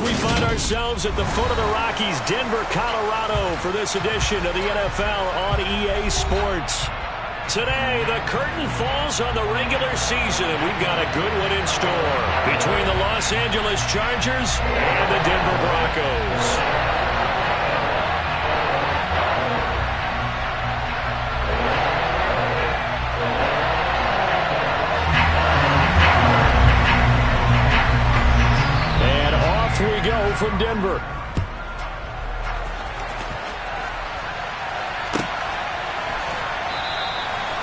We find ourselves at the foot of the Rockies, Denver, Colorado, for this edition of the NFL on EA Sports. Today, the curtain falls on the regular season, and we've got a good one in store between the Los Angeles Chargers and the Denver Broncos. We go from Denver.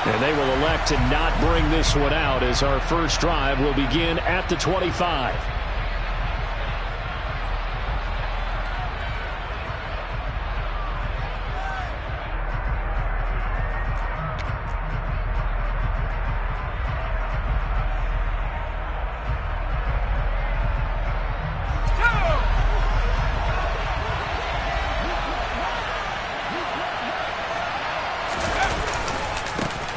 And they will elect to not bring this one out as our first drive will begin at the 25.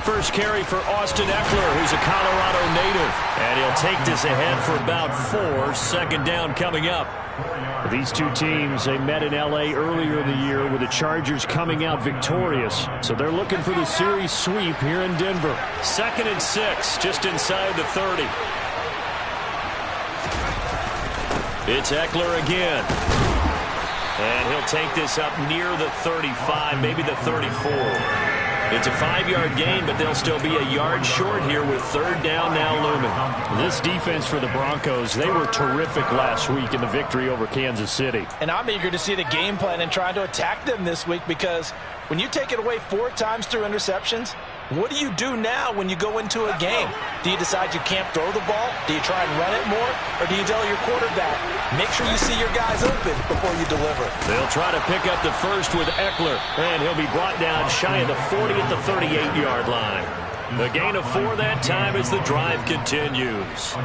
First carry for Austin Eckler, who's a Colorado native. And he'll take this ahead for about 4. Second down coming up. These two teams, they met in L.A. earlier in the year with the Chargers coming out victorious. So they're looking for the series sweep here in Denver. 2nd and 6, just inside the 30. It's Eckler again. And he'll take this up near the 35, maybe the 34. It's a 5-yard gain, but they'll still be a yard short here with 3rd down now looming. This defense for the Broncos, they were terrific last week in the victory over Kansas City. And I'm eager to see the game plan and trying to attack them this week, because when you take it away 4 times through interceptions, what do you do now when you go into a game? Do you decide you can't throw the ball? Do you try and run it more? Or do you tell your quarterback, make sure you see your guys open before you deliver? They'll try to pick up the first with Eckler, and he'll be brought down shy of the 40 at the 38-yard line. The gain of 4 that time as the drive continues.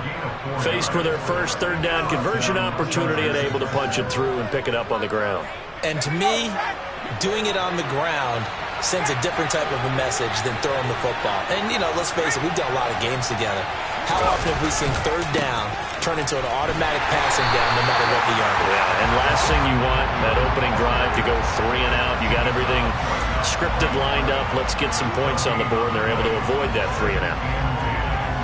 Faced with their first 3rd down conversion opportunity and able to punch it through and pick it up on the ground. And to me, doing it on the ground sends a different type of a message than throwing the football. And, you know, let's face it, we've done a lot of games together. How often have we seen 3rd down turn into an automatic passing down no matter what the yard is? Yeah, and last thing you want, that opening drive to go 3 and out. You got everything scripted, lined up. Let's get some points on the board, and they're able to avoid that 3 and out.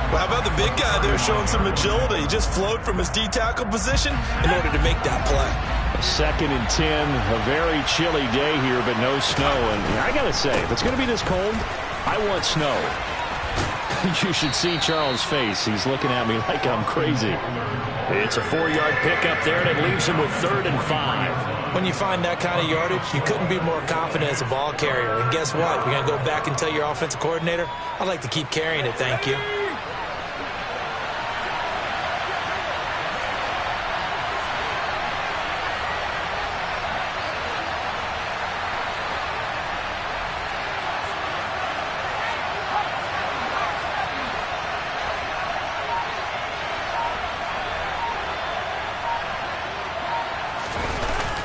Well, how about the big guy there showing some agility? He just flowed from his D-tackle position in order to make that play. 2nd and 10, a very chilly day here, but no snow. And I got to say, if it's going to be this cold, I want snow. You should see Charles' face. He's looking at me like I'm crazy. It's a 4-yard pickup there, and it leaves him with 3rd and 5. When you find that kind of yardage, you couldn't be more confident as a ball carrier. And guess what? You're going to go back and tell your offensive coordinator, I'd like to keep carrying it, thank you.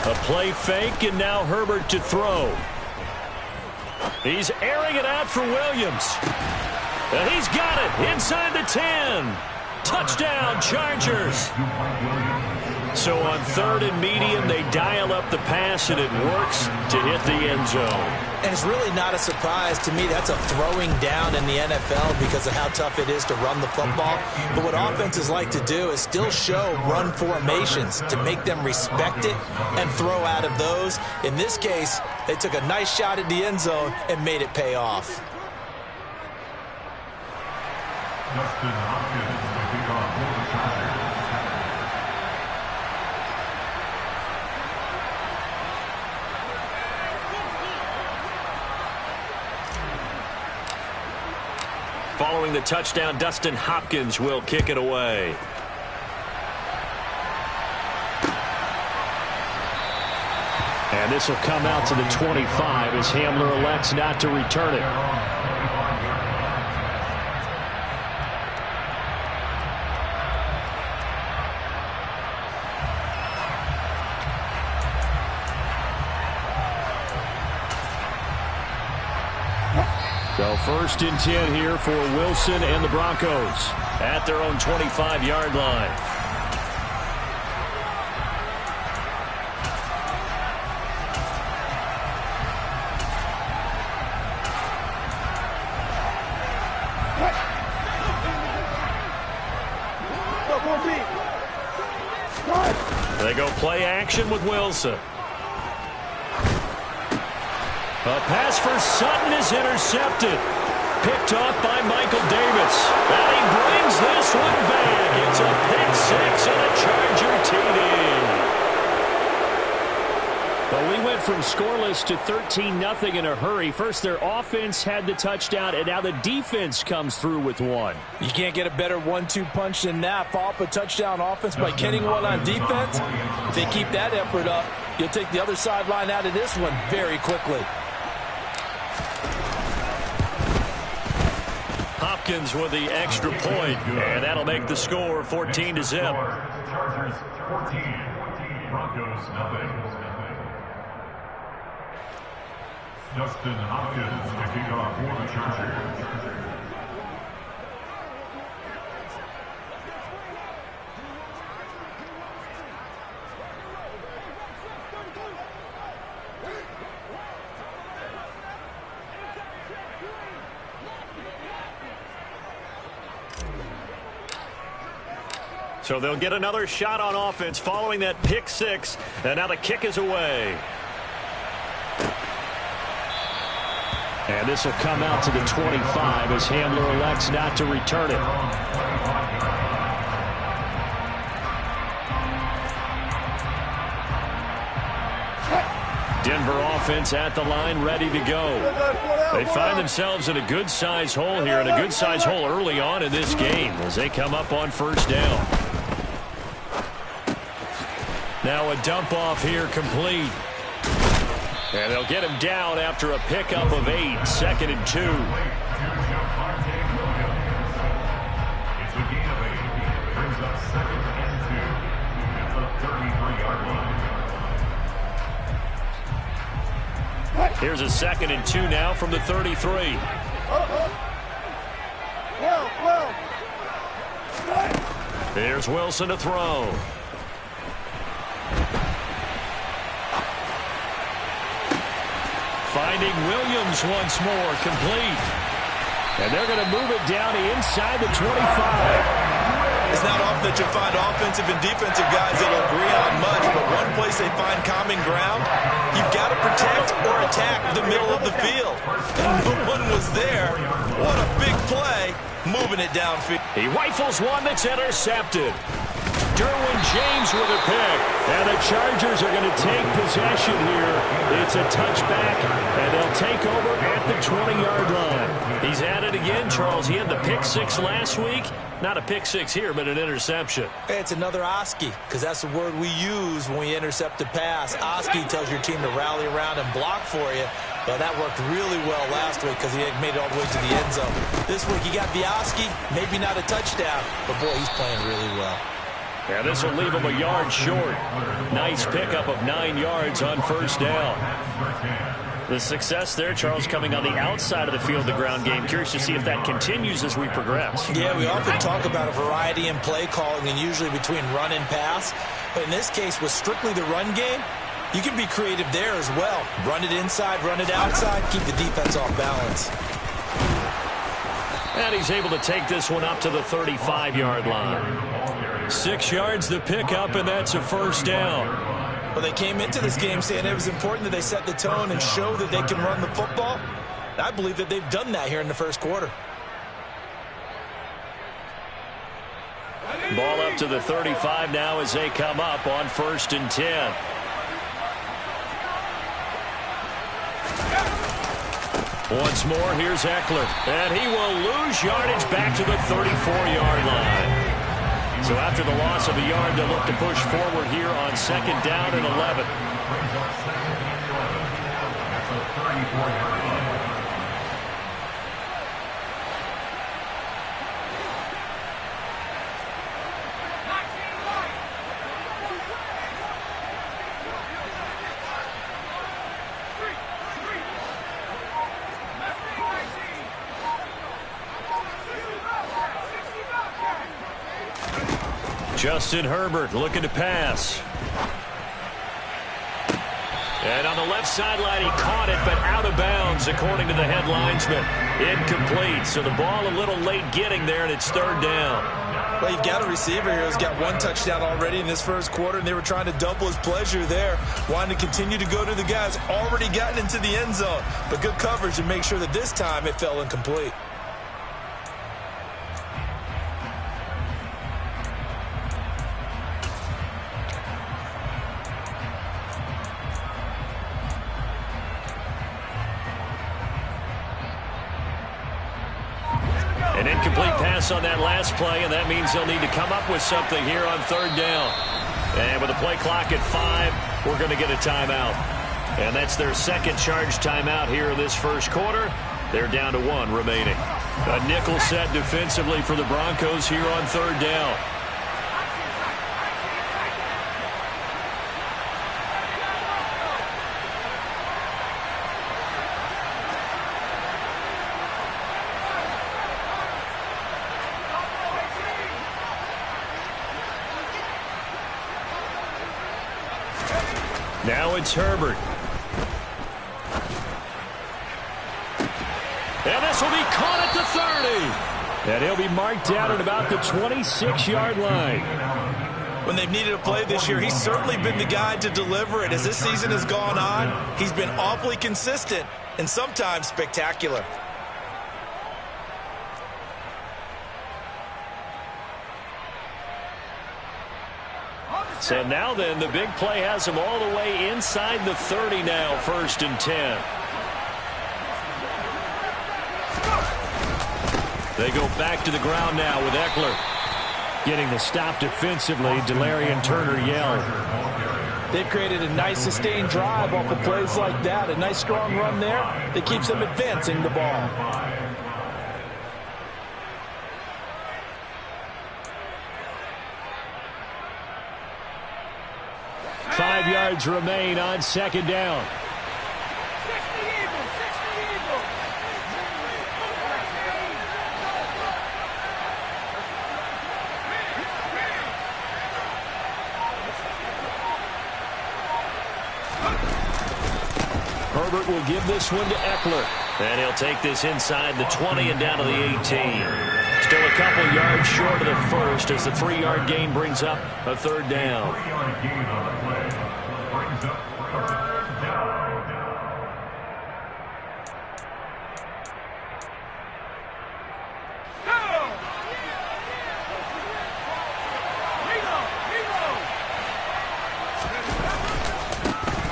A play fake, and now Herbert to throw. He's airing it out for Williams. And he's got it inside the 10. Touchdown, Chargers. So on 3rd and medium, they dial up the pass, and it works to hit the end zone. And it's really not a surprise to me. That's a throwing down in the NFL because of how tough it is to run the football. But what offenses like to do is still show run formations to make them respect it and throw out of those. In this case, they took a nice shot at the end zone and made it pay off. Following the touchdown, Dustin Hopkins will kick it away. And this will come out to the 25 as Hamler elects not to return it. So 1st and 10 here for Wilson and the Broncos at their own 25-yard line. They go play action with Wilson. A pass for Sutton is intercepted. Picked off by Michael Davis. And he brings this one back. It's a pick six and a Charger TD. Well, we went from scoreless to 13-0 in a hurry. First, their offense had the touchdown, and now the defense comes through with one. You can't get a better 1-2 punch than that. Follow up a touchdown offense by getting one on defense. If they keep that effort up, you'll take the other sideline out of this one very quickly. Hopkins with the extra point, and that'll make the score 14-0. Chargers 14, Broncos nothing. Justin Hopkins to kick off for the Chargers. So they'll get another shot on offense following that pick six, and now the kick is away. And this will come out to the 25 as Hamler elects not to return it. Denver offense at the line, ready to go. They find themselves in a good-sized hole here, and a good-sized hole early on in this game as they come up on first down. Now a dump-off here complete. And they'll get him down after a pickup of 8, 2nd and 2. It's a gain of 8. Brings up 2nd and 2. At the 33-yard line. Here's a 2nd and 2 now from the 33. There's Wilson to throw. Finding Williams once more, complete. And they're going to move it down to inside the 25. It's not often that you'll find offensive and defensive guys that'll agree on much, but one place they find common ground, you've got to protect or attack the middle of the field. And no one was there. What a big play, moving it downfield. He rifles one that's intercepted. Derwin James with a pick. And the Chargers are going to take possession here. It's a touchback, and they'll take over at the 20-yard line. He's at it again, Charles. He had the pick six last week. Not a pick six here, but an interception. It's another Oski, because that's the word we use when we intercept a pass. Oski tells your team to rally around and block for you. But that worked really well last week because he made it all the way to the end zone. This week he got the Oski, maybe not a touchdown, but boy, he's playing really well. Yeah, this will leave him a yard short. Nice pickup of 9 yards on first down. The success there, Charles, coming on the outside of the field, the ground game. Curious to see if that continues as we progress. Yeah, we often talk about a variety in play calling and usually between run and pass. But in this case, with strictly the run game, you can be creative there as well. Run it inside, run it outside, keep the defense off balance. And he's able to take this one up to the 35-yard line. 6 yards the pickup, and that's a first down. Well, they came into this game saying it was important that they set the tone and show that they can run the football. I believe that they've done that here in the first quarter. Ball up to the 35 now as they come up on 1st and 10. Once more, here's Eckler. And he will lose yardage back to the 34-yard line. So after the loss of a yard, they'll look to push forward here on 2nd down and 11. That's a 34-yard line. Justin Herbert looking to pass. And on the left sideline, he caught it, but out of bounds, according to the head linesman. Incomplete, so the ball a little late getting there, and it's 3rd down. Well, you've got a receiver here who's got one touchdown already in this first quarter, and they were trying to double his pleasure there, wanting to continue to go to the guys already gotten into the end zone. But good coverage to make sure that this time it fell incomplete. An incomplete pass on that last play, and that means they'll need to come up with something here on third down. And with the play clock at 5, we're going to get a timeout. And that's their second charge timeout here in this first quarter. They're down to 1 remaining. A nickel set defensively for the Broncos here on third down. Now it's Herbert. And this will be caught at the 30. And he'll be marked down at about the 26-yard line. When they've needed a play this year, he's certainly been the guy to deliver it. As this season has gone on, he's been awfully consistent and sometimes spectacular. So now then, the big play has him all the way inside the 30 now, 1st and 10. They go back to the ground now with Eckler. Getting the stop defensively, Delarian Turner yelled. They've created a nice sustained drive off of plays like that. A nice strong run there that keeps them advancing the ball. 5 yards remain on second down. Herbert will give this one to Eckler. And he'll take this inside the 20 and down to the 18. Still a couple yards short of the first as the 3-yard gain brings up a third down. 3-yard gain on the play brings up third down.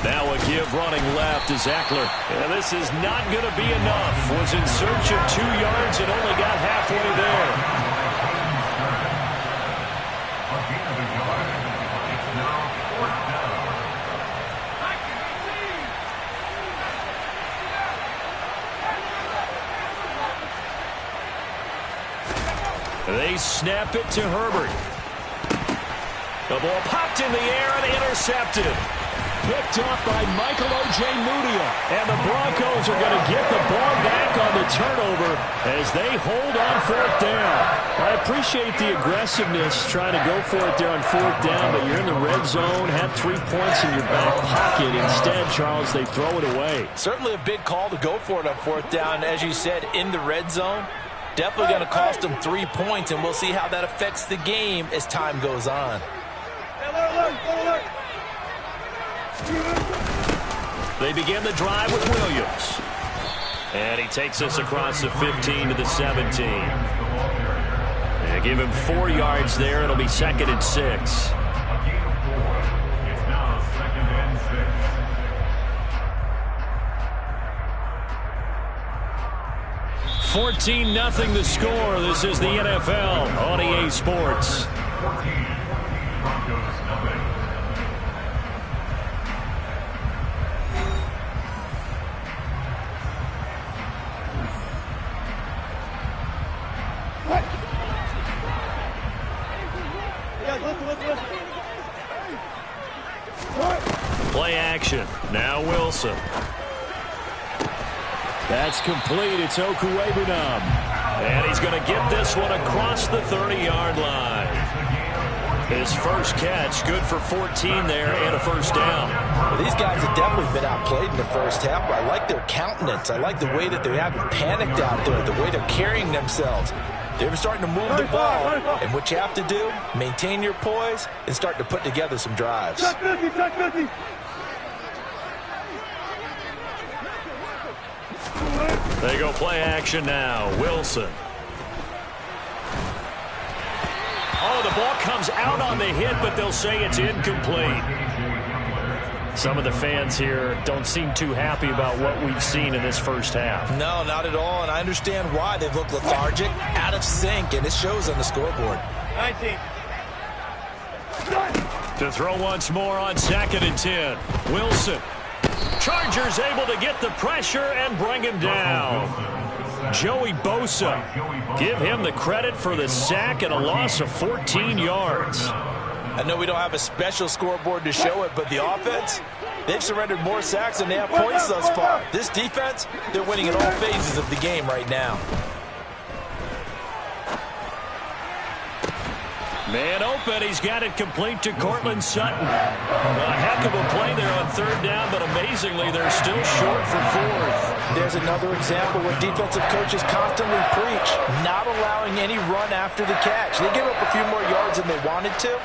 Now a give running left is Eckler. And this is not going to be enough. Was in search of 2 yards and only got halfway there. It's now fourth down. They snap it to Herbert. The ball popped in the air and intercepted. Picked up by Michael Ojemudia. And the Broncos are going to get the ball back on the turnover as they hold on fourth down. I appreciate the aggressiveness trying to go for it there on fourth down, but you're in the red zone, have 3 points in your back pocket. Instead, Charles, they throw it away. Certainly a big call to go for it on fourth down. As you said, in the red zone. Definitely going to cost them 3 points, and we'll see how that affects the game as time goes on. They begin the drive with Williams. And he takes us across the 15 to the 17. They give him 4 yards there. It'll be 2nd and 6. A gain of 4. It's now 2nd and 6. 14-0 the score. This is the NFL on EA Sports. 14. Broncos nothing. Play action. Now Wilson. That's complete. It's Okuwebunam. And he's going to get this one across the 30-yard line. His first catch, good for 14 there and a first down. Well, these guys have definitely been outplayed in the first half, but I like their countenance. I like the way that they haven't panicked out there, the way they're carrying themselves. They're starting to move the ball, and what you have to do, maintain your poise and start to put together some drives. They go play action now. Wilson. Oh, the ball comes out on the hit, but they'll say it's incomplete. Some of the fans here don't seem too happy about what we've seen in this first half. No, not at all, and I understand why. They've looked lethargic, out of sync, and it shows on the scoreboard. 19. To throw once more on 2nd and 10. Wilson. Chargers able to get the pressure and bring him down. Joey Bosa. Give him the credit for the sack and a loss of 14 yards. I know we don't have a special scoreboard to show it, but the offense, they've surrendered more sacks than they have points thus far. This defense, they're winning in all phases of the game right now. Man open, he's got it complete to Cortland Sutton. A heck of a play there on 3rd down, but amazingly, they're still short for 4th. There's another example where defensive coaches constantly preach, not allowing any run after the catch. They gave up a few more yards than they wanted to,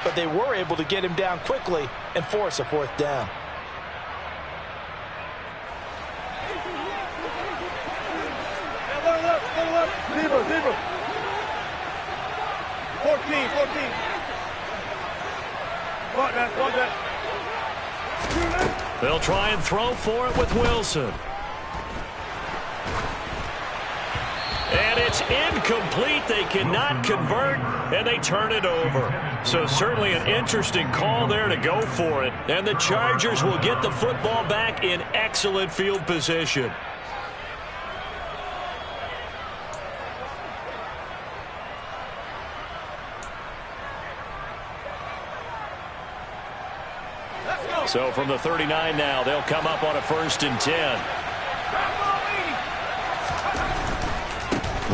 but they were able to get him down quickly and force a 4th down. Zebra. 14. Fuck that. They'll try and throw for it with Wilson. And it's incomplete. They cannot convert, and they turn it over. So certainly an interesting call there to go for it. And the Chargers will get the football back in excellent field position. So from the 39 now, they'll come up on a 1st and 10.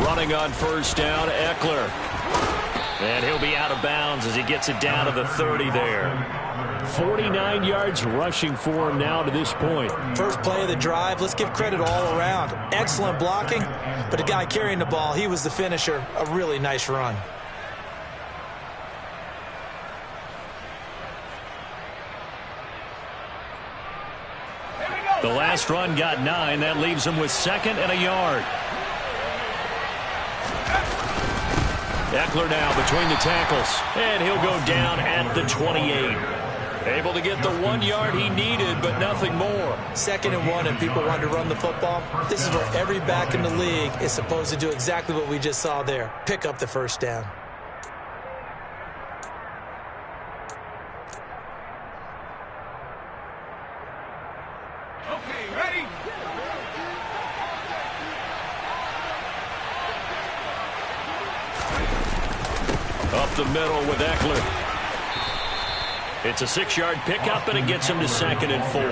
Running on 1st down, Eckler. And he'll be out of bounds as he gets it down to the 30 there. 49 yards rushing for him now to this point. First play of the drive, let's give credit all around. Excellent blocking, but the guy carrying the ball, he was the finisher. A really nice run. The last run got 9. That leaves him with 2nd and a yard. Eckler now between the tackles. And he'll go down at the 28. Able to get the 1 yard he needed, but nothing more. 2nd and 1, and people want to run the football. This is where every back in the league is supposed to do exactly what we just saw there. Pick up the 1st down. Up the middle with Eckler. It's a 6-yard pickup, and it gets him to 2nd and 4.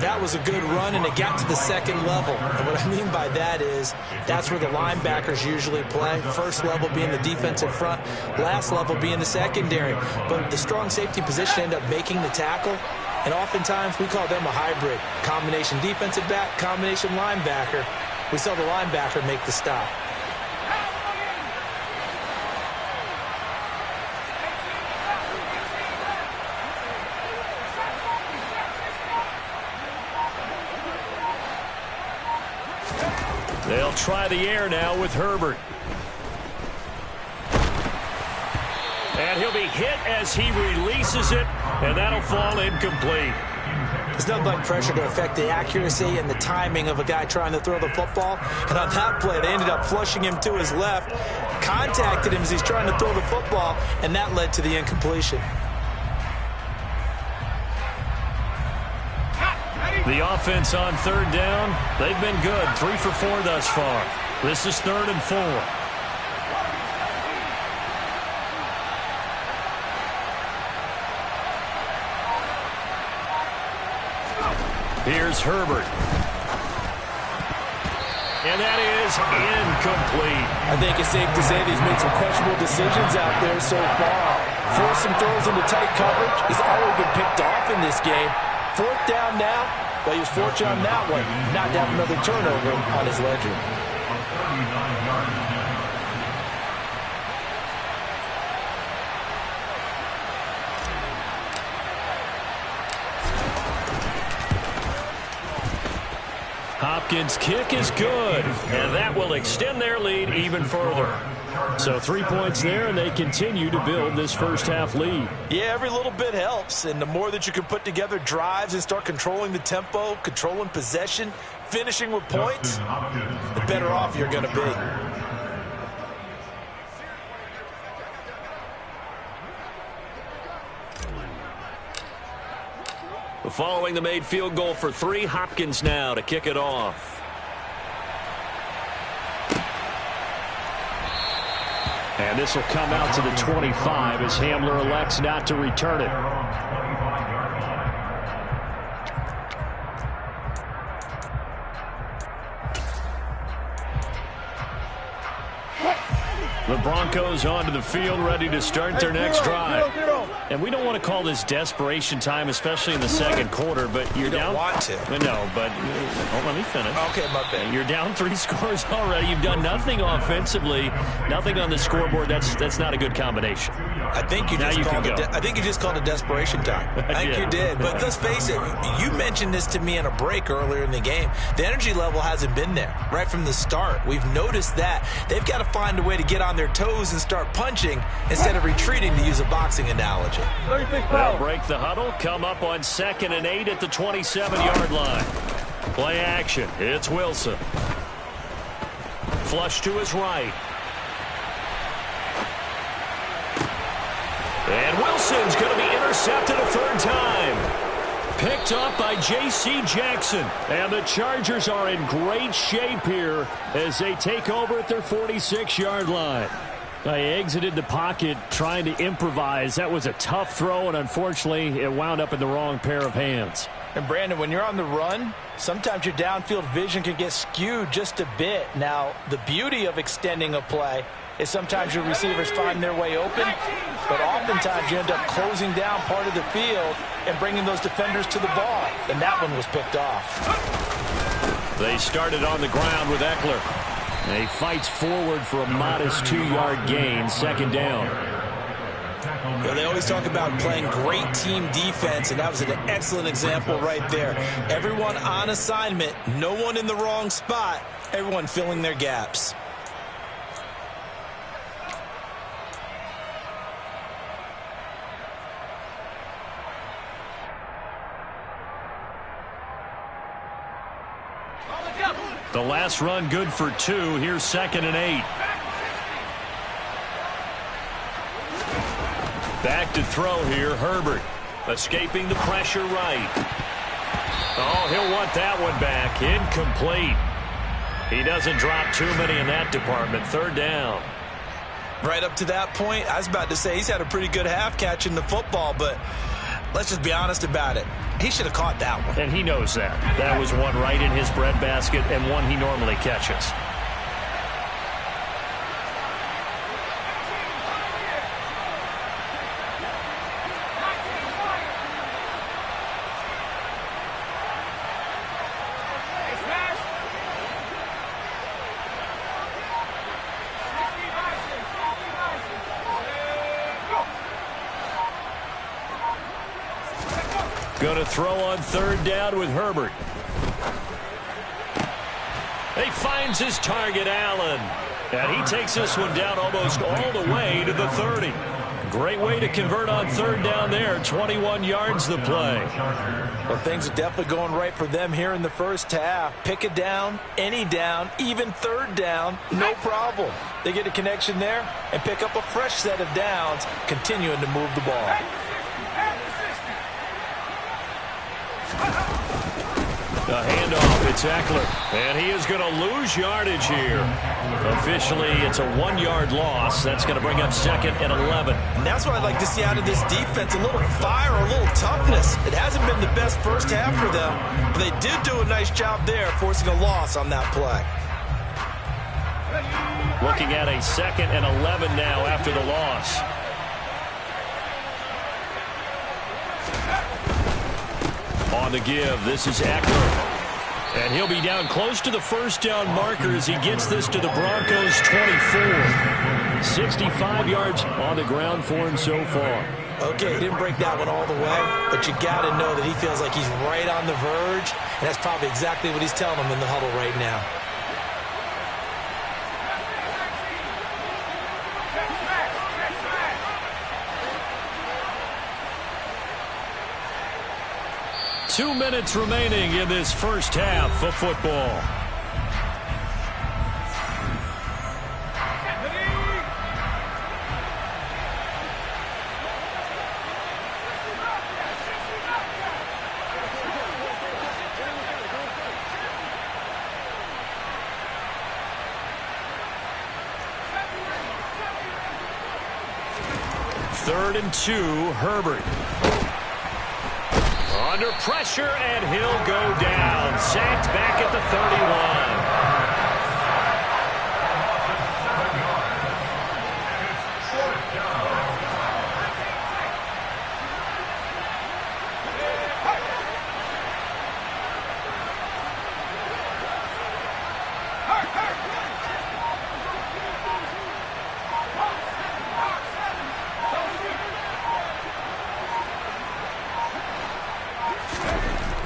That was a good run, and it got to the 2nd level. And what I mean by that is that's where the linebackers usually play. First level being the defensive front, last level being the secondary. But the strong safety position ended up making the tackle, and oftentimes we call them a hybrid. Combination defensive back, combination linebacker. We saw the linebacker make the stop. They'll try the air now with Herbert. And he'll be hit as he releases it, and that'll fall incomplete. There's nothing like pressure to affect the accuracy and the timing of a guy trying to throw the football. And on that play, they ended up flushing him to his left, contacted him as he's trying to throw the football, and that led to the incompletion. The offense on 3rd down, they've been good. 3 for 4 thus far. This is 3rd and 4. Here's Herbert. And that is incomplete. I think it's safe to say that he's made some questionable decisions out there so far. Forcing throws into tight coverage. He's already been picked off in this game. 4th down now. But he was fortunate on that one, not to have another turnover on his ledger. Hopkins' kick is good, and that will extend their lead even further. So 3 points there, and they continue to build this first-half lead. Yeah, every little bit helps, and the more that you can put together drives and start controlling the tempo, controlling possession, finishing with points, the better off you're going to be. Following the made field goal for 3, Hopkins now to kick it off. And this will come out to the 25 as Hamler elects not to return it. The Broncos onto the field, ready to start their next drive. And we don't want to call this desperation time, especially in the second quarter, but you're down. You don't want to. No, but let me finish. Okay, my bad. You're down 3 scores already. You've done nothing offensively, nothing on the scoreboard. That's not a good combination. I think you just called it desperation time. I think you did. But let's face it, you mentioned this to me in a break earlier in the game. The energy level hasn't been there right from the start. We've noticed that. They've got to find a way to get on their toes and start punching instead of retreating, to use a boxing analogy. They'll break the huddle, come up on 2nd and 8 at the 27-yard line. Play action. It's Wilson. Flush to his right. And Wilson's going to be intercepted a 3rd time. Picked up by J.C. Jackson. And the Chargers are in great shape here as they take over at their 46-yard line. They exited the pocket trying to improvise. That was a tough throw, and unfortunately, it wound up in the wrong pair of hands. And, Brandon, when you're on the run, sometimes your downfield vision can get skewed just a bit. Now, the beauty of extending a play is sometimes your receivers find their way open, but oftentimes you end up closing down part of the field and bringing those defenders to the ball, and that one was picked off. They started on the ground with Eckler. He fights forward for a modest 2-yard gain, 2nd down. Well, they always talk about playing great team defense, and that was an excellent example right there. Everyone on assignment, no one in the wrong spot, everyone filling their gaps. The last run good for 2. Here's 2nd and 8. Back to throw here, Herbert. Escaping the pressure right. Oh, he'll want that one back. Incomplete. He doesn't drop too many in that department. 3rd down. Right up to that point, I was about to say he's had a pretty good half catching the football, but let's just be honest about it. He should have caught that one. And he knows that. That was one right in his breadbasket and one he normally catches. Going to throw on 3rd down with Herbert. He finds his target, Allen. And he takes this one down almost all the way to the 30. Great way to convert on 3rd down there. 21 yards the play. Well, things are definitely going right for them here in the first half. Pick a down, any down, even 3rd down, no problem. They get a connection there and pick up a fresh set of downs, continuing to move the ball. The handoff, it's Eckler, and he is going to lose yardage here. Officially, it's a 1-yard loss. That's going to bring up 2nd and 11. And that's what I'd like to see out of this defense, a little fire, a little toughness. It hasn't been the best first half for them, but they did do a nice job there, forcing a loss on that play. Looking at a 2nd and 11 now after the loss. On the give, this is Eckler. And he'll be down close to the 1st down marker as he gets this to the Broncos' 24. 65 yards on the ground for him so far. Okay, he didn't break that one all the way, but you got to know that he feels like he's right on the verge, and that's probably exactly what he's telling them in the huddle right now. Two minutes remaining in this first half of football. Third and 2, Herbert. Under pressure, and he'll go down. Sacked back at the 31.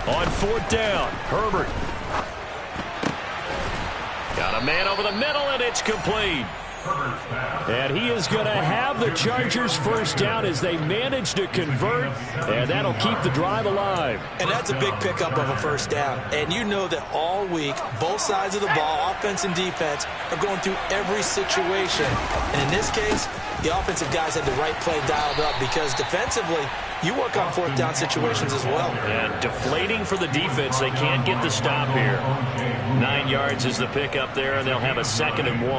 On fourth down, Herbert. Got a man over the middle, and it's complete. And he is going to have the Chargers first down as they manage to convert, and that'll keep the drive alive. And that's a big pickup of a first down. And you know that all week, both sides of the ball, offense and defense, are going through every situation. And in this case, the offensive guys had the right play dialed up because defensively, you work on fourth down situations as well. And deflating for the defense. They can't get the stop here. 9 yards is the pickup there, and they'll have a 2nd and 1.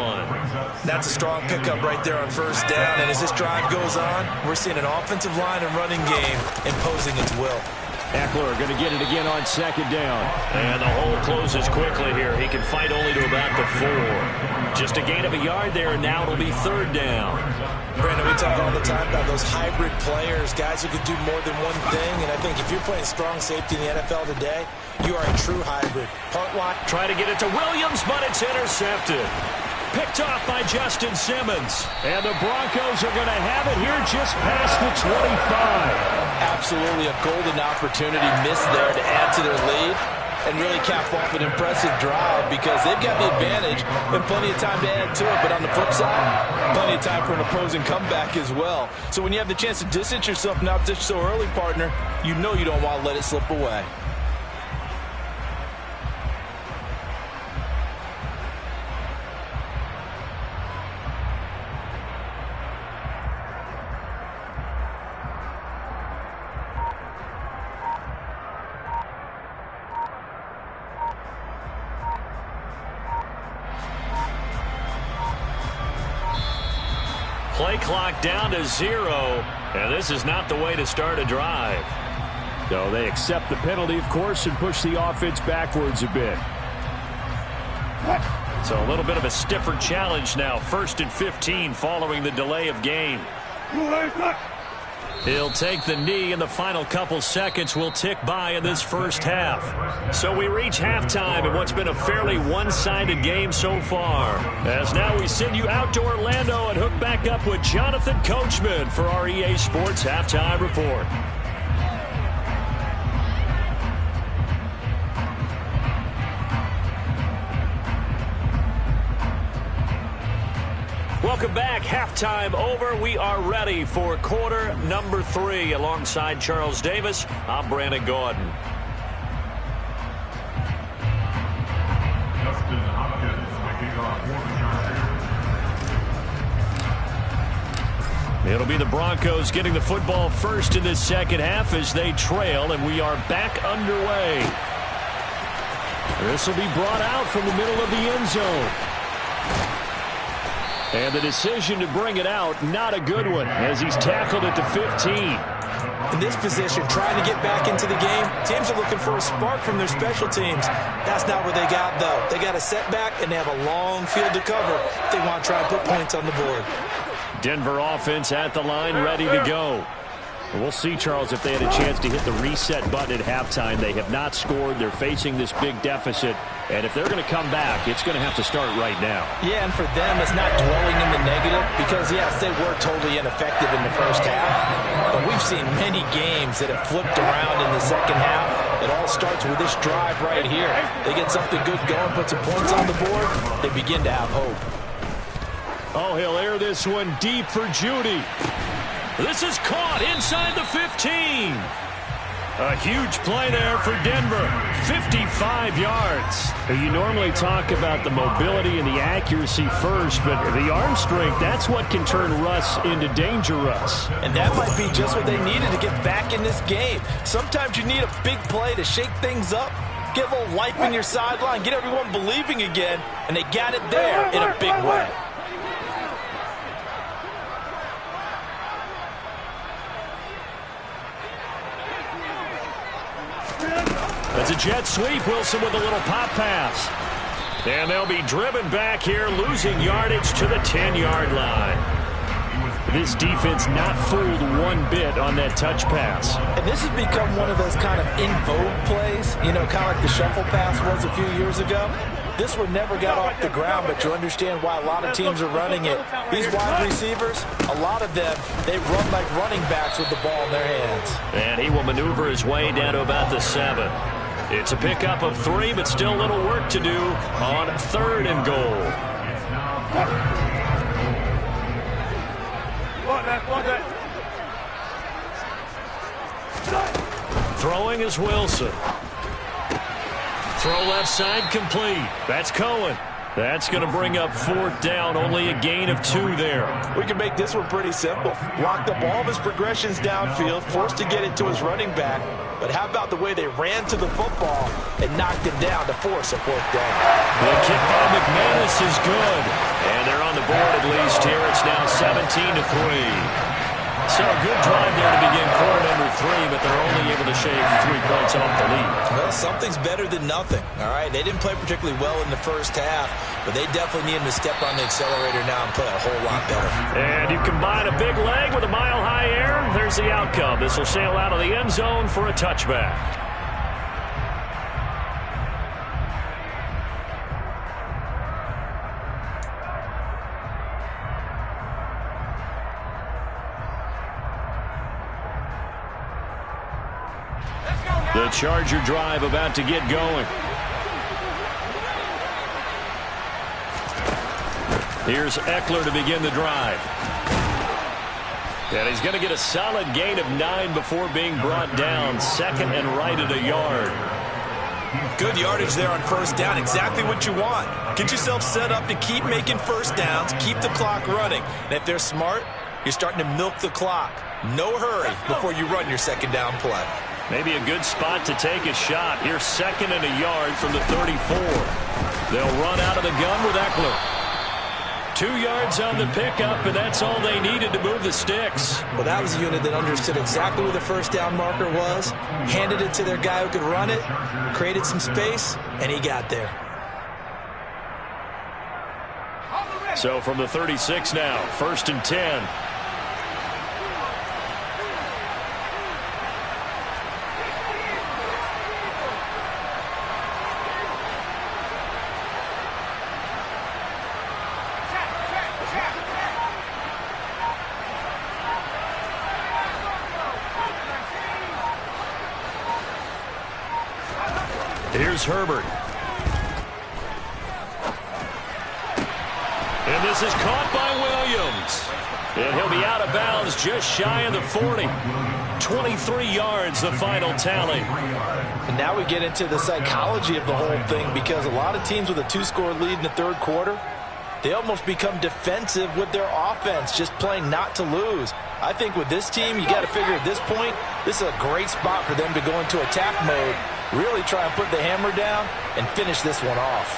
That's a strong pickup right there on first down. And as this drive goes on, we're seeing an offensive line and running game imposing its will. Eckler going to get it again on 2nd down. And the hole closes quickly here. He can fight only to about the 4. Just a gain of a yard there, and now it'll be 3rd down. Brandon, we talk all the time about those hybrid players, guys who can do more than one thing. And I think if you're playing strong safety in the NFL today, you are a true hybrid. Part wide. Try to get it to Williams, but it's intercepted. Picked off by Justin Simmons. And the Broncos are going to have it here just past the 25. Absolutely a golden opportunity missed there to add to their lead and really cap off an impressive drive because they've got the advantage and plenty of time to add to it. But on the flip side, plenty of time for an opposing comeback as well. So when you have the chance to distance yourself not just so early, partner, you know you don't want to let it slip away. Play clock down to 0, and this is not the way to start a drive. So they accept the penalty, of course, and push the offense backwards a bit. So a little bit of a stiffer challenge now. 1st and 15 following the delay of game. He'll take the knee, and the final couple seconds will tick by in this first half. So we reach halftime in what's been a fairly one-sided game so far. As now we send you out to Orlando and hook back up with Jonathan Coachman for our EA Sports Halftime Report. Welcome back. Halftime over. We are ready for quarter number 3. Alongside Charles Davis, I'm Brandon Gordon. Justin Hopkins making our quarter. It'll be the Broncos getting the football first in this second half as they trail, and we are back underway. This will be brought out from the middle of the end zone. And the decision to bring it out, not a good one, as he's tackled at the 15. In this position, trying to get back into the game, teams are looking for a spark from their special teams. That's not what they got, though. They got a setback, and they have a long field to cover if they want to try and put points on the board. Denver offense at the line, ready to go. We'll see, Charles, if they had a chance to hit the reset button at halftime. They have not scored. They're facing this big deficit. And if they're going to come back, it's going to have to start right now. Yeah, and for them, it's not dwelling in the negative because, yes, they were totally ineffective in the first half. But we've seen many games that have flipped around in the second half. It all starts with this drive right here. They get something good going, put some points on the board, they begin to have hope. Oh, he'll air this one deep for Judy. This is caught inside the 15. A huge play there for Denver. 55 yards. You normally talk about the mobility and the accuracy first, but the arm strength, that's what can turn Russ into danger Russ. And that might be just what they needed to get back in this game. Sometimes you need a big play to shake things up, get a little life in your sideline, get everyone believing again, and they got it there in a big way. That's a jet sweep. Wilson with a little pop pass. And they'll be driven back here, losing yardage to the 10-yard line. This defense not fooled one bit on that touch pass. And this has become one of those kind of in vogue plays, you know, kind of like the shuffle pass was a few years ago. This one never got off the ground, but you understand why a lot of teams are running it. These wide receivers, a lot of them, they run like running backs with the ball in their hands. And he will maneuver his way down to about the 7. It's a pickup of 3, but still a little work to do on 3rd and goal. Throwing is Wilson. Throw left side complete. That's Cohen. That's going to bring up 4th down. Only a gain of 2 there. We can make this one pretty simple. Locked up all of his progressions downfield, forced to get it to his running back. But how about the way they ran to the football and knocked him down to force a 4th down? The kick by McManus is good. And they're on the board at least here. It's now 17-3. So a good drive there to begin quarter number 3, but they're only able to shave 3 points off the lead. Well, something's better than nothing, all right? They didn't play particularly well in the first half, but they definitely need him to step on the accelerator now and play a whole lot better. And you combine a big leg with a mile-high air, there's the outcome. This will sail out of the end zone for a touchback. The Charger drive about to get going. Here's Eckler to begin the drive. And he's going to get a solid gain of 9 before being brought down. 2nd and right at a yard. Good yardage there on 1st down. Exactly what you want. Get yourself set up to keep making 1st downs, keep the clock running. And if they're smart, you're starting to milk the clock. No hurry before you run your 2nd down play. Maybe a good spot to take a shot. Here's 2nd and a yard from the 34. They'll run out of the gun with Eckler. 2 yards on the pickup, and that's all they needed to move the sticks. Well, that was a unit that understood exactly where the 1st down marker was, handed it to their guy who could run it, created some space, and he got there. So from the 36 now, 1st and 10. Here's Herbert. And this is caught by Williams. And he'll be out of bounds just shy of the 40. 23 yards, the final tally. And now we get into the psychology of the whole thing, because a lot of teams with a 2-score lead in the 3rd quarter, they almost become defensive with their offense, just playing not to lose. I think with this team, you got to figure at this point, this is a great spot for them to go into attack mode, really try and put the hammer down and finish this one off.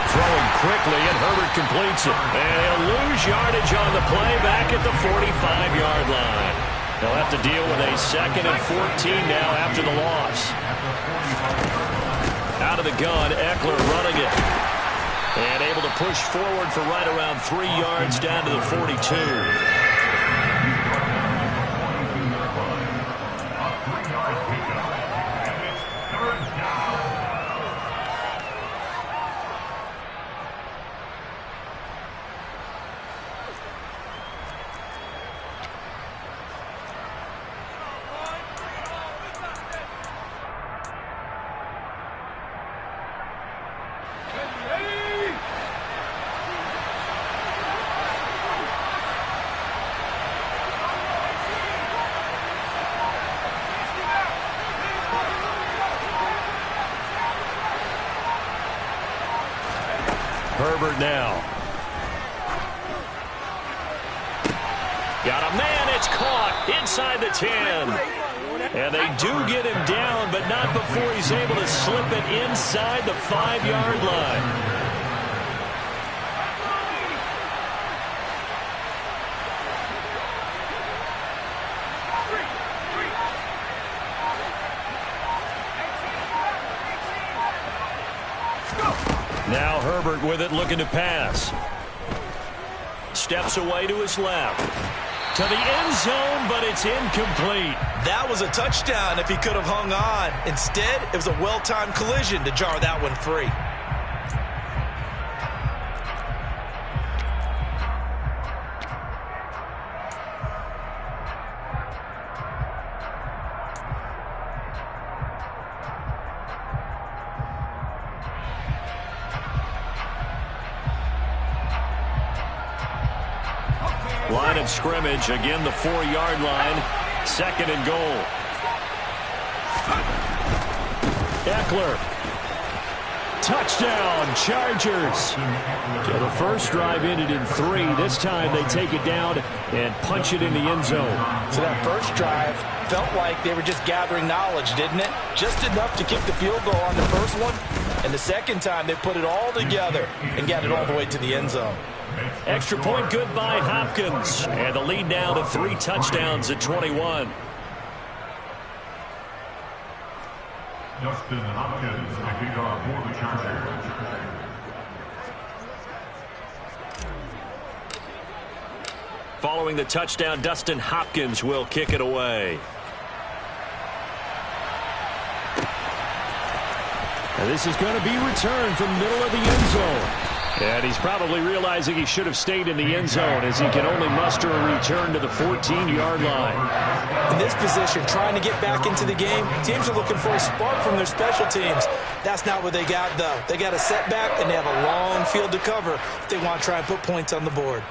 Throwing quickly, and Herbert completes it. And he'll lose yardage on the play back at the 45-yard line. They'll have to deal with a 2nd and 14 now after the loss. Out of the gun, Eckler running it. And able to push forward for right around 3 yards down to the 42. Herbert now. Got a man, it's caught inside the 10. And they do get him down, but not before he's able to slip it inside the 5-yard line. Now Herbert with it, looking to pass. Steps away to his left. To the end zone, but it's incomplete. That was a touchdown if he could have hung on. Instead, it was a well-timed collision to jar that one free. Line of scrimmage, again the 4-yard line. 2nd and goal. Eckler. Touchdown, Chargers. So the first drive ended in 3. This time they take it down and punch it in the end zone. So that first drive felt like they were just gathering knowledge, didn't it? Just enough to kick the field goal on the first one. And the second time they put it all together and got it all the way to the end zone. Extra point good by Hopkins. And the lead now to 3 touchdowns at 21. Justin Hopkins, the kickoff for the Chargers. Following the touchdown, Dustin Hopkins will kick it away. And this is going to be returned from the middle of the end zone. And he's probably realizing he should have stayed in the end zone as he can only muster a return to the 14-yard line. In this position, trying to get back into the game, teams are looking for a spark from their special teams. That's not what they got, though. They got a setback, and they have a long field to cover if they want to try and put points on the board.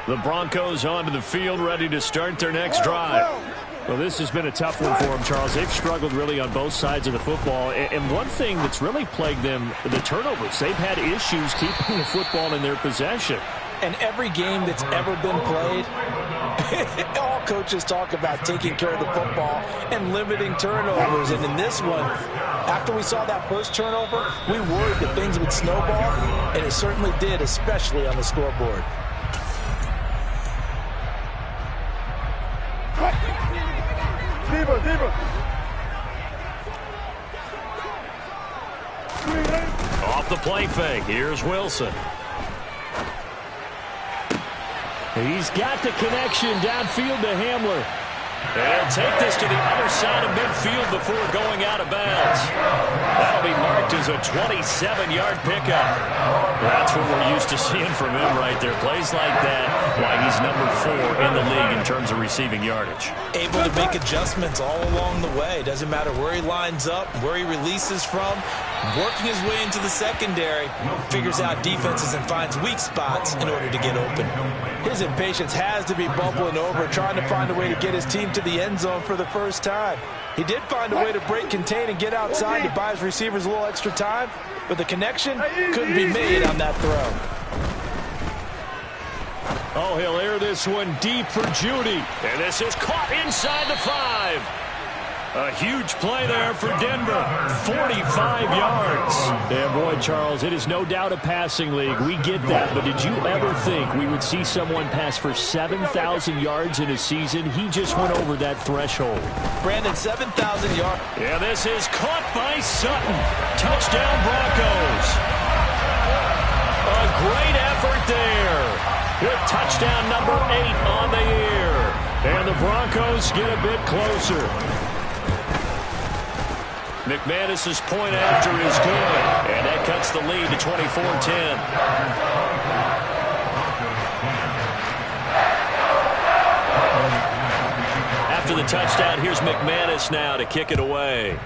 The Broncos onto the field, ready to start their next drive. Well, this has been a tough one for them, Charles. They've struggled really on both sides of the football. And one thing that's really plagued them, the turnovers. They've had issues keeping the football in their possession. And every game that's ever been played, all coaches talk about taking care of the football and limiting turnovers. And in this one, after we saw that first turnover, we worried that things would snowball, and it certainly did, especially on the scoreboard. Zebra. Off the play fake. Here's Wilson. He's got the connection downfield to Hamler. And he'll take this to the other side of midfield before going out of bounds. That'll be marked as a 27-yard pickup. That's what we're used to seeing from him right there. Plays like that, why he's number 4 in the league in terms of receiving yardage. Able to make adjustments all along the way. Doesn't matter where he lines up, where he releases from. Working his way into the secondary, figures out defenses and finds weak spots in order to get open. His impatience has to be bubbling over, trying to find a way to get his team to the end zone for the first time. He did find a way to break contain and get outside to buy his receivers a little extra time, but the connection couldn't be made on that throw. Oh, he'll air this one deep for Judy. And this is caught inside the 5. A huge play there for Denver. 45 yards. And boy, Charles, it is no doubt a passing league. We get that. But did you ever think we would see someone pass for 7,000 yards in a season? He just went over that threshold. Brandon, 7,000 yards. Yeah, this is caught by Sutton. Touchdown, Broncos. A great effort there. With touchdown number 8 on the year. And the Broncos get a bit closer. McManus's point after is good. And that cuts the lead to 24-10. After the touchdown, here's McManus now to kick it away.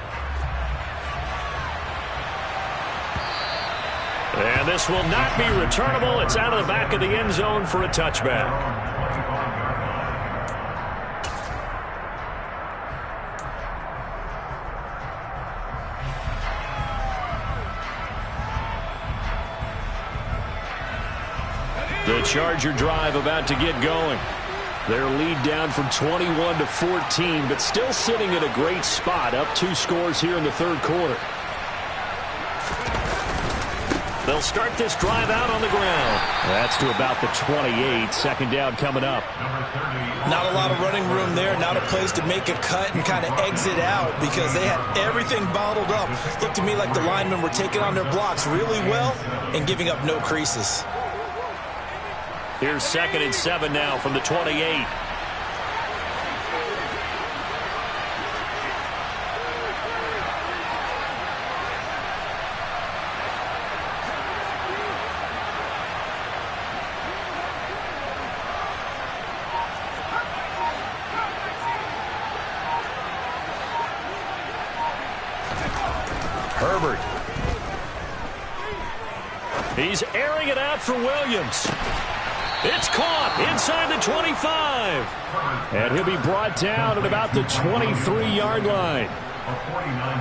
And this will not be returnable. It's out of the back of the end zone for a touchback. The Charger drive about to get going. Their lead down from 21 to 14, but still sitting at a great spot, up 2 scores here in the third quarter. They'll start this drive out on the ground. That's to about the 28. Second down coming up. Not a lot of running room there. Not a place to make a cut and kind of exit out because they had everything bottled up. Looked to me like the linemen were taking on their blocks really well and giving up no creases. Here's 2nd and 7 now from the 28. Herbert. He's airing it out for Williams. It's caught inside the 25. And he'll be brought down at about the 23-yard line.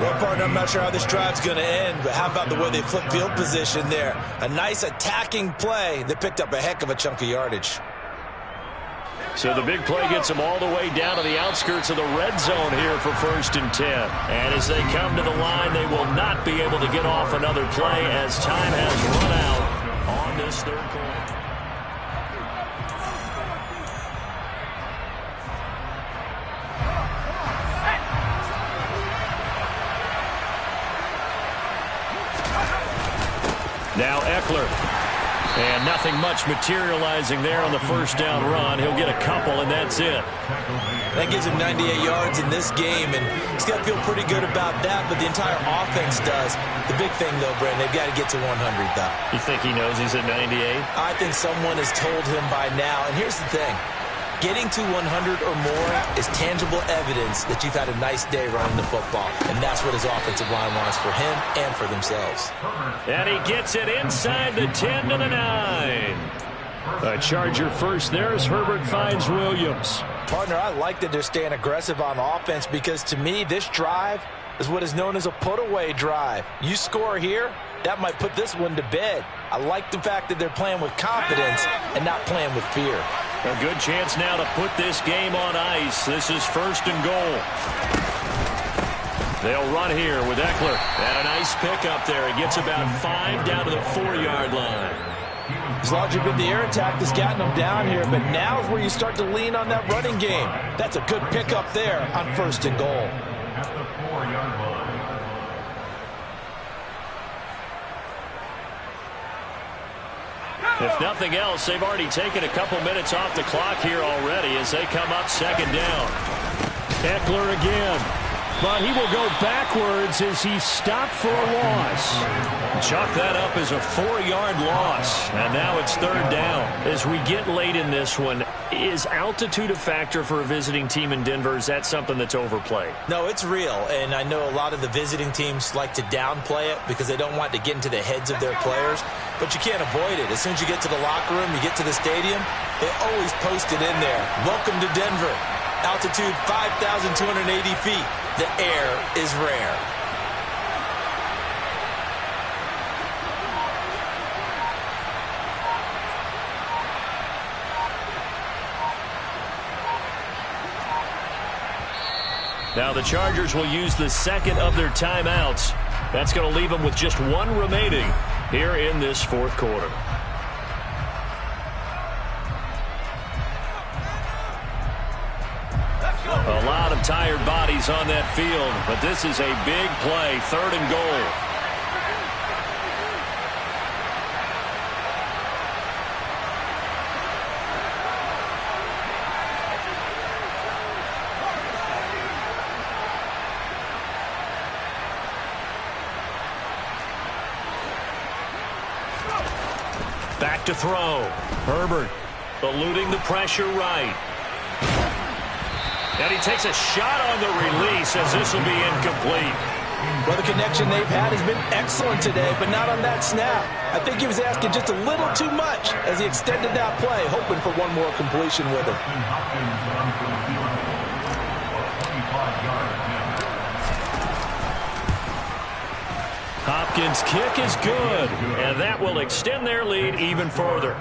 Well, partner, I'm not sure how this drive's going to end, but how about the way they flip field position there? A nice attacking play that picked up a heck of a chunk of yardage. So the big play gets them all the way down to the outskirts of the red zone here for 1st and 10. And as they come to the line, they will not be able to get off another play as time has run out on this third quarter. Now Eckler. And nothing much materializing there on the first down run. He'll get a couple, and that's it. That gives him 98 yards in this game, and he's got to feel pretty good about that, but the entire offense does. The big thing, though, Brandon, they've got to get to 100, though. You think he knows he's at 98? I think someone has told him by now, and here's the thing. Getting to 100 or more is tangible evidence that you've had a nice day running the football, and that's what his offensive line wants for him and for themselves. And he gets it inside the 10 to the 9. A Charger first there as Herbert finds Williams. Partner, I like that they're staying aggressive on offense because to me this drive is what is known as a put-away drive. You score here, that might put this one to bed. I like the fact that they're playing with confidence and not playing with fear. A good chance now to put this game on ice. This is 1st and goal. They'll run here with Eckler. And a nice pickup there. He gets about 5 down to the 4-yard line. It's largely been the air attack that's gotten them down here, but now is where you start to lean on that running game. That's a good pickup there on 1st and goal. At the 4-yard line. If nothing else, they've already taken a couple minutes off the clock here already as they come up 2nd down. Eckler again. But he will go backwards as he's stopped for a loss. Chalk that up as a 4-yard loss. And now it's 3rd down. As we get late in this one, is altitude a factor for a visiting team in Denver? Is that something that's overplayed? No, it's real. And I know a lot of the visiting teams like to downplay it because they don't want to get into the heads of their players. But you can't avoid it. As soon as you get to the locker room, you get to the stadium, they always post it in there. Welcome to Denver. Altitude 5,280 feet. The air is rare. Now the Chargers will use the 2nd of their timeouts. That's going to leave them with just 1 remaining here in this 4th quarter. A lot of tired bodies on that field, but this is a big play, 3rd and goal. Back to throw. Herbert eluding the pressure right. And he takes a shot on the release as this will be incomplete. Well, the connection they've had has been excellent today, but not on that snap. I think he was asking just a little too much as he extended that play, hoping for one more completion with it. Hopkins' kick is good, and that will extend their lead even further.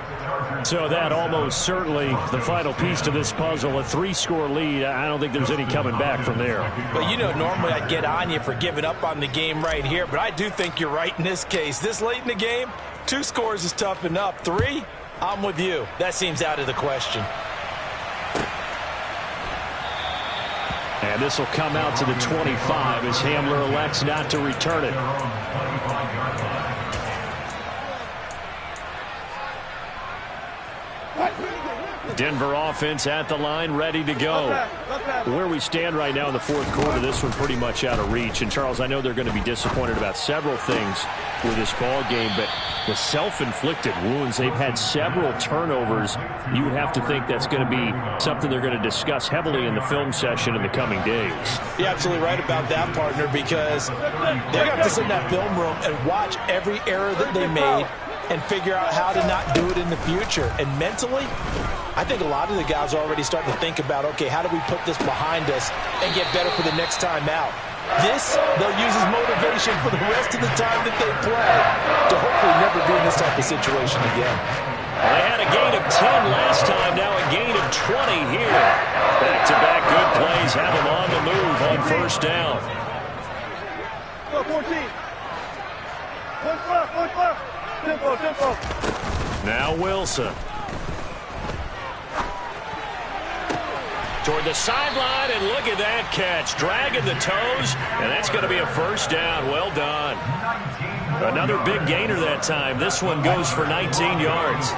So that almost certainly the final piece to this puzzle, a 3-score lead. I don't think there's any coming back from there. Well, you know, normally I'd get on you for giving up on the game right here, but I do think you're right in this case. This late in the game, 2 scores is tough enough. 3, I'm with you. That seems out of the question. And this will come out to the 25 as Hamler elects not to return it. Denver offense at the line, ready to go. Where we stand right now in the fourth quarter, this one pretty much out of reach. And, Charles, I know they're going to be disappointed about several things with this ball game, but the self-inflicted wounds, they've had several turnovers. You would have to think that's going to be something they're going to discuss heavily in the film session in the coming days. You're absolutely right about that, partner, because they're going to have to sit in that film room and watch every error that they made and figure out how to not do it in the future. And mentally, I think a lot of the guys are already starting to think about, okay, how do we put this behind us and get better for the next time out? This, they'll use as motivation for the rest of the time that they play to hopefully never be in this type of situation again. Well, they had a gain of 10 last time, now a gain of 20 here. Back-to-back good plays have them on the move on first down. 14. Push left. Tempo. Now Wilson. Toward the sideline, and look at that catch. Dragging the toes, and that's going to be a first down. Well done. Another big gainer that time. This one goes for 19 yards.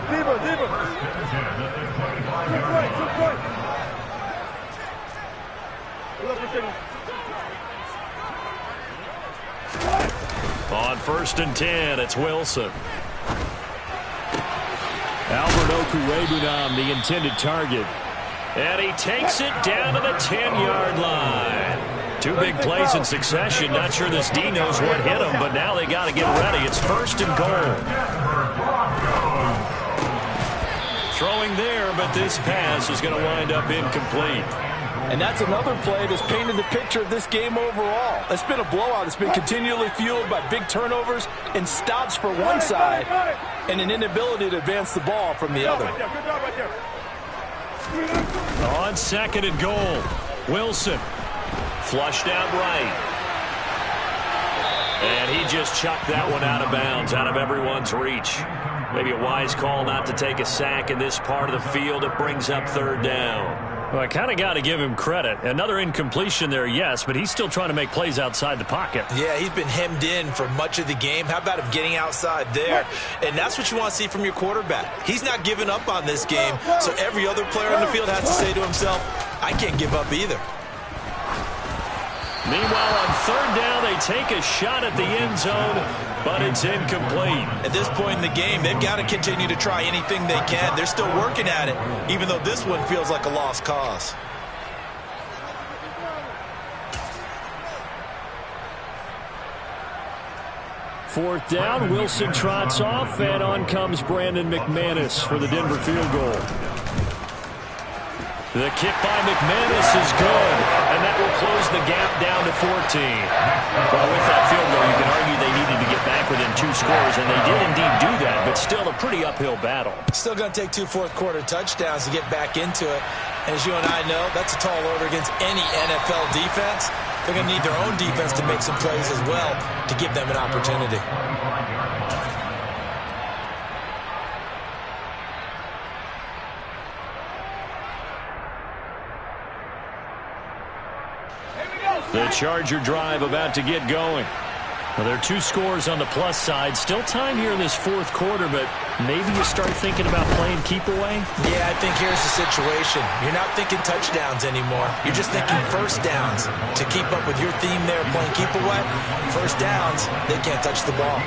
Deeper. On first and 10, it's Wilson. Albert Okwuegbunam, the intended target. And he takes it down to the 10-yard line. 2 big plays in succession. Not sure this D knows what hit him, but now they got to get ready. It's first and goal. Throwing there, but this pass is going to wind up incomplete. And that's another play that's painted the picture of this game overall. It's been a blowout. It's been continually fueled by big turnovers and stops for one side and an inability to advance the ball from the other. On second and goal, Wilson flushed out right. And he just chucked that one out of bounds, out of everyone's reach. Maybe a wise call not to take a sack in this part of the field. It brings up third down. Well, I kind of got to give him credit. Another incompletion there, yes, but he's still trying to make plays outside the pocket. Yeah, he's been hemmed in for much of the game. How about him getting outside there? And that's what you want to see from your quarterback. He's not giving up on this game, so every other player on the field has to say to himself, I can't give up either. Meanwhile, on third down, they take a shot at the end zone, but it's incomplete. At this point in the game, they've got to continue to try anything they can. They're still working at it, even though this one feels like a lost cause. Fourth down, Wilson trots off, and on comes Brandon McManus for the Denver field goal. The kick by McManus is good, and that will close the gap down to 14. Well, with that field goal, you can argue they needed to get back within 2 scores, and they did indeed do that, but still a pretty uphill battle. Still going to take 2 fourth-quarter touchdowns to get back into it. And as you and I know, that's a tall order against any NFL defense. They're going to need their own defense to make some plays as well to give them an opportunity. The Charger drive about to get going. Well, there are 2 scores on the plus side. Still time here in this fourth quarter, but maybe you start thinking about playing keep away? Yeah, I think here's the situation. You're not thinking touchdowns anymore. You're just thinking first downs. To keep up with your theme there, playing keep away, first downs, they can't touch the ball.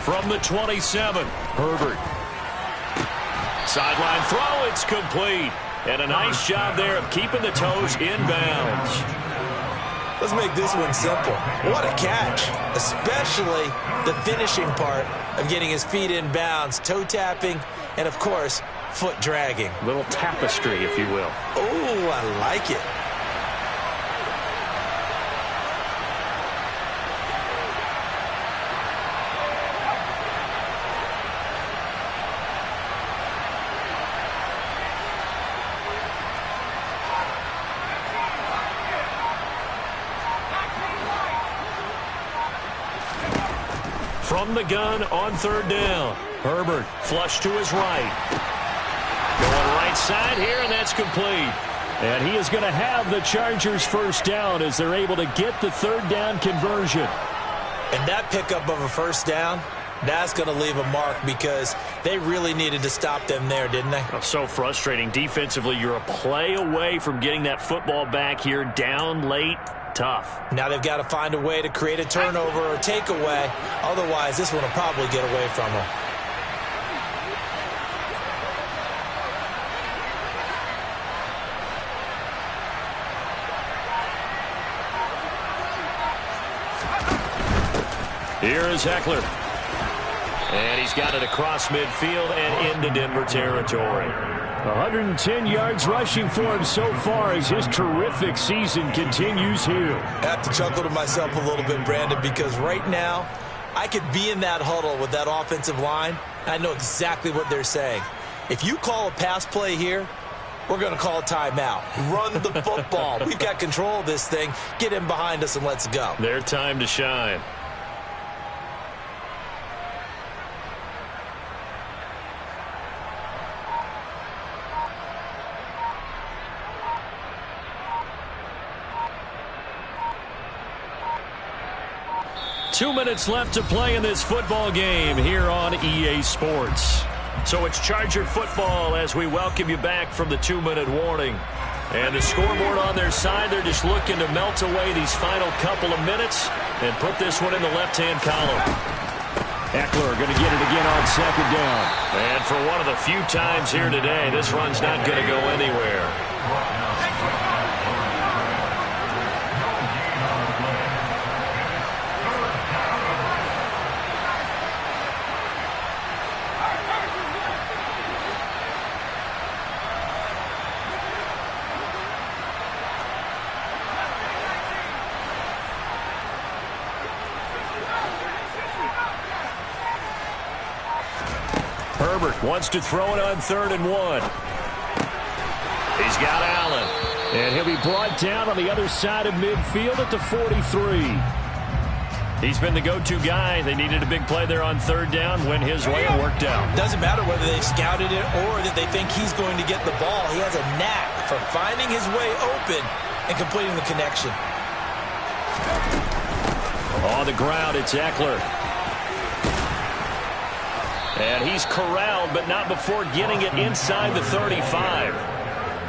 From the 27, Herbert. Sideline throw, it's complete. And a nice job there of keeping the toes inbounds. Let's make this one simple. What a catch, especially the finishing part of getting his feet in bounds, toe tapping, and of course, foot dragging. Little tapestry, if you will. Oh, I like it. From the gun on third down. Herbert flush to his right. Going right side here, and that's complete. And he is going to have the Chargers first down as they're able to get the third down conversion. And that pickup of a first down, that's going to leave a mark because they really needed to stop them there, didn't they? Oh, so frustrating. Defensively, you're a play away from getting that football back here down late. Tough. Now they've got to find a way to create a turnover or takeaway. Otherwise, this one will probably get away from them. Here is Eckler. And he's got it across midfield and into Denver territory. 110 yards rushing for him so far as his terrific season continues here. I have to chuckle to myself a little bit, Brandon, because right now I could be in that huddle with that offensive line. I know exactly what they're saying. If you call a pass play here, we're going to call a timeout. Run the football. We've got control of this thing. Get in behind us and let's go. Their time to shine. Two minutes left to play in this football game here on EA Sports. So it's Charger football as we welcome you back from the 2-minute warning. And the scoreboard on their side, they're just looking to melt away these final couple of minutes and put this one in the left-hand column. Eckler going to get it again on second down. And for one of the few times here today, this run's not going to go anywhere. Herbert wants to throw it on 3rd and 1. He's got Allen. And he'll be brought down on the other side of midfield at the 43. He's been the go-to guy. They needed a big play there on 3rd down. Went his way and worked out. Doesn't matter whether they've scouted it or that they think he's going to get the ball. He has a knack for finding his way open and completing the connection. On the ground, it's Eckler. And he's corralled, but not before getting it inside the 35.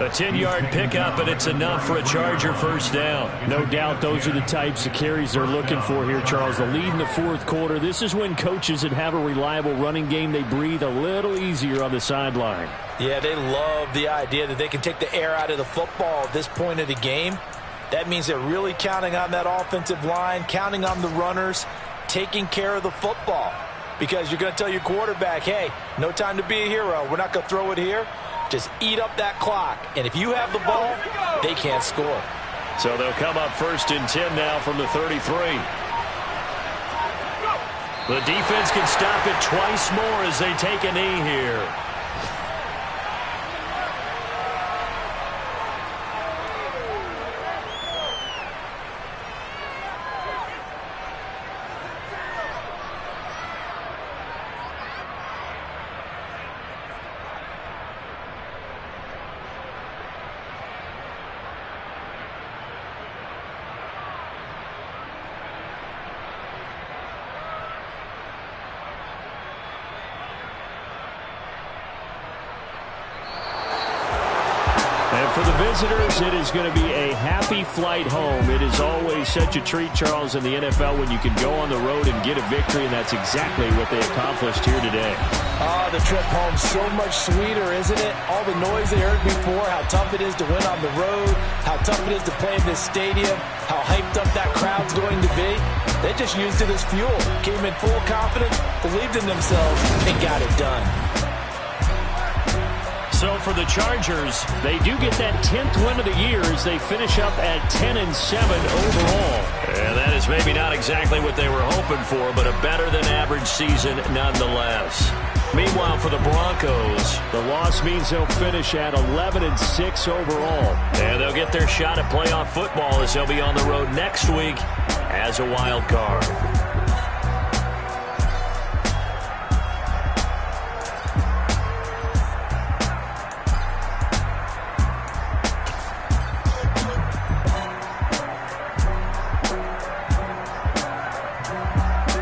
A 10-yard pickup, and it's enough for a Charger first down. No doubt those are the types of carries they're looking for here, Charles. The lead in the fourth quarter. This is when coaches that have a reliable running game, they breathe a little easier on the sideline. Yeah, they love the idea that they can take the air out of the football at this point of the game. That means they're really counting on that offensive line, counting on the runners, taking care of the football. Because you're going to tell your quarterback, hey, no time to be a hero. We're not going to throw it here. Just eat up that clock. And if you have the ball, they can't score. So they'll come up 1st and 10 now from the 33. The defense can stop it twice more as they take a knee here. for the visitors, it is going to be a happy flight home. It is always such a treat, Charles, in the NFL when you can go on the road and get a victory, and that's exactly what they accomplished here today. Oh, the trip home so much sweeter, isn't it? All the noise they heard before, how tough it is to win on the road, how tough it is to play in this stadium, how hyped up that crowd's going to be. They just used it as fuel, came in full confidence, believed in themselves, and got it done. So for the Chargers, they do get that 10th win of the year as they finish up at 10-7 overall. And that is maybe not exactly what they were hoping for, but a better-than-average season nonetheless. Meanwhile, for the Broncos, the loss means they'll finish at 11-6 overall. And they'll get their shot at playoff football as they'll be on the road next week as a wild card.